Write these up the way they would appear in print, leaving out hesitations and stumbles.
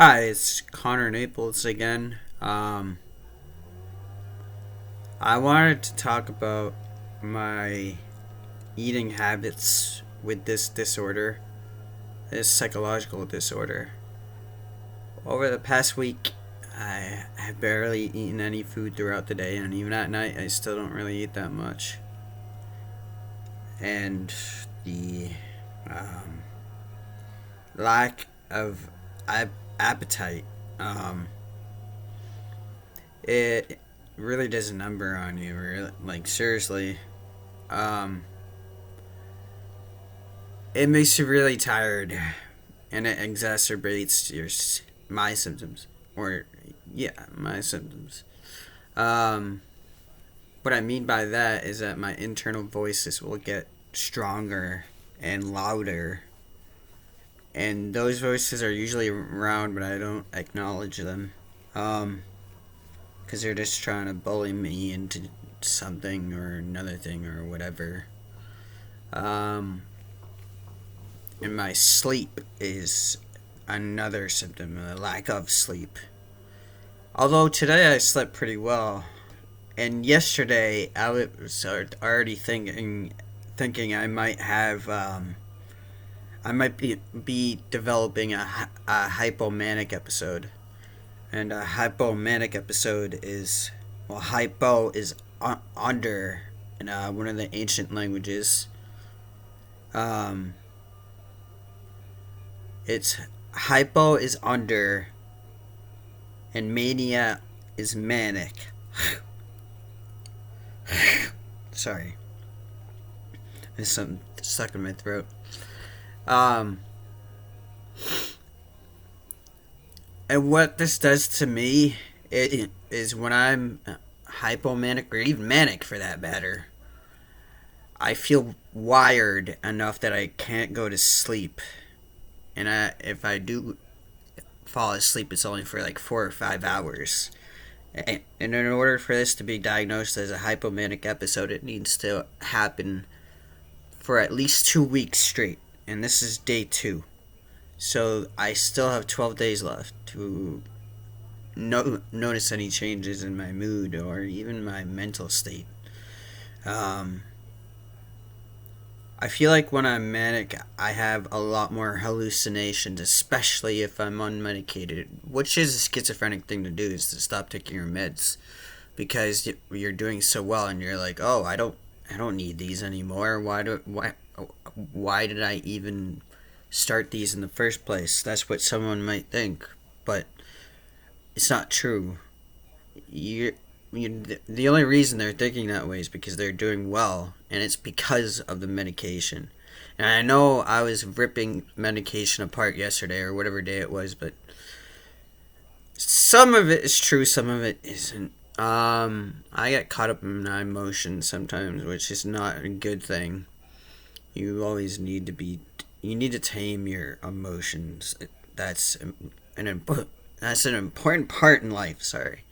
Hi, it's Connor Naples again. I wanted to talk about my eating habits with this disorder, this psychological disorder. Over the past week, I have barely eaten any food throughout the day, and even at night, I still don't really eat that much. And the um, lack of appetite, um, it really does a number on you. Really, like seriously, um, it makes you really tired, and it exacerbates my symptoms, or yeah, my symptoms. Um, what I mean by that is that my internal voices will get stronger and louder, and those voices are usually around, but I don't acknowledge them. Um, because they're just trying to bully me into something or another thing or whatever. Um, and my sleep is another symptom, a lack of sleep. Although today I slept pretty well, and yesterday I was already thinking I might be developing a hypomanic episode, and a hypomanic episode is hypo is under in one of the ancient languages. Um, it's hypo is under, and mania is manic. Sorry, there's something stuck in my throat. Um, and what this does to me, it is when I'm hypomanic or even manic for that matter, I feel wired enough that I can't go to sleep. And if I do fall asleep, it's only for like 4 or 5 hours. And in order for this to be diagnosed as a hypomanic episode, it needs to happen for at least 2 weeks straight. And this is day 2. So I still have 12 days left to notice any changes in my mood or even my mental state. Um, I feel like when I'm manic, I have a lot more hallucinations, especially if I'm unmedicated, which is a schizophrenic thing to do, is to stop taking your meds because you're doing so well, and you're like, oh, I don't need these anymore. Why did I even start these in the first place? That's what someone might think, but it's not true. You the only reason they're thinking that way is because they're doing well, and it's because of the medication. And I know I was ripping medication apart yesterday or whatever day it was, but some of it is true, some of it isn't. I get caught up in my emotions sometimes, which is not a good thing. You always need to be. You need to tame your emotions. That's that's an important part in life. Sorry,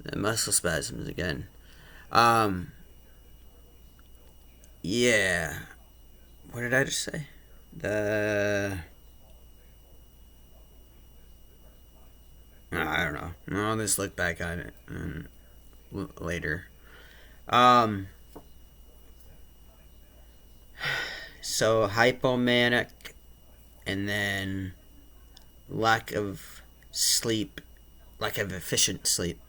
the muscle spasms again. Um, yeah. What did I just say? The I don't know. I'll just look back at it later. Um, so hypomanic, and then lack of sleep, lack of efficient sleep,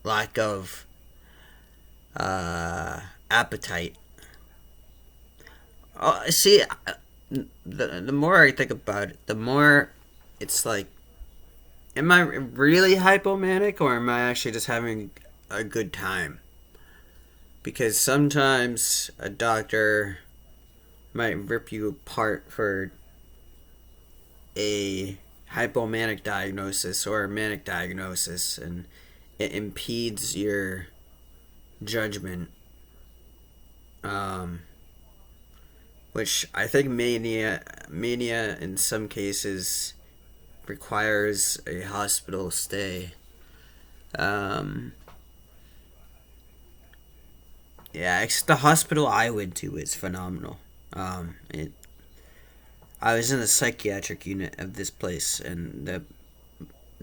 lack of appetite. Oh, see, the more I think about it, the more it's like, am I really hypomanic or am I actually just having a good time? Because sometimes a doctor might rip you apart for a hypomanic diagnosis or a manic diagnosis, and it impedes your judgment. Um, which I think mania in some cases requires a hospital stay. Um, yeah, the hospital I went to is phenomenal. I was in the psychiatric unit of this place, and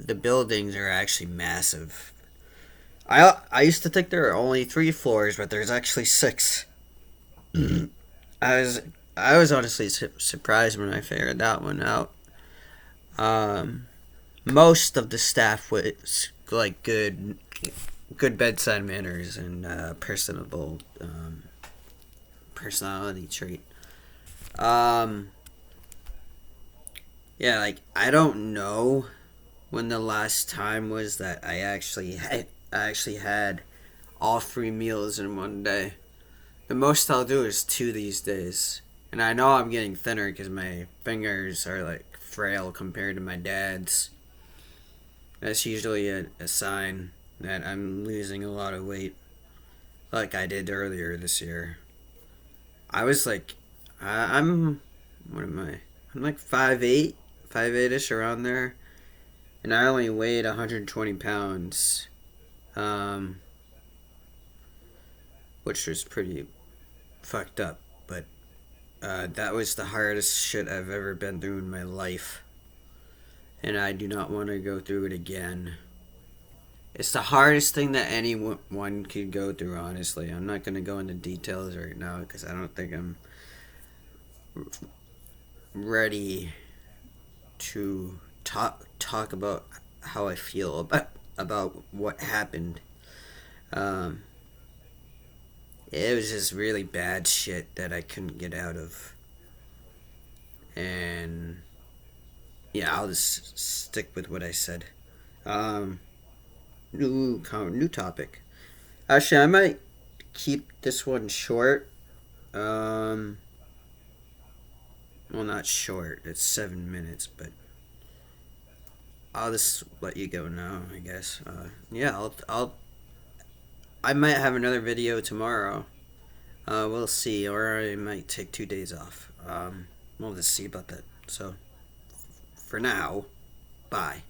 the buildings are actually massive. I used to think there were only 3 floors, but there's actually 6. I was I was honestly surprised when I figured that one out. Um, Most of the staff was like good bedside manners and personable personality trait. Um, yeah, like I don't know when the last time was that I actually had all 3 meals in one day. The most I'll do is 2 these days. And I know I'm getting thinner because my fingers are like frail compared to my dad's. That's usually a sign that I'm losing a lot of weight, like I did earlier this year. I was like, I'm, what am I? I'm like 5'8", 5'8" ish around there, and I only weighed 120 pounds, um, which was pretty fucked up. But that was the hardest shit I've ever been through in my life, and I do not want to go through it again. It's the hardest thing that anyone could go through, honestly. I'm not going to go into details right now because I don't think I'm ready to talk about how I feel about what happened. Um, it was just really bad shit that I couldn't get out of. And yeah, I'll just stick with what I said. Um, new topic. Actually, I might keep this one short. Um, well, not short. It's 7 minutes, but I'll just let you go now. I guess. Yeah, I might have another video tomorrow. We'll see, or I might take 2 days off. We'll just see about that. So, for now, bye.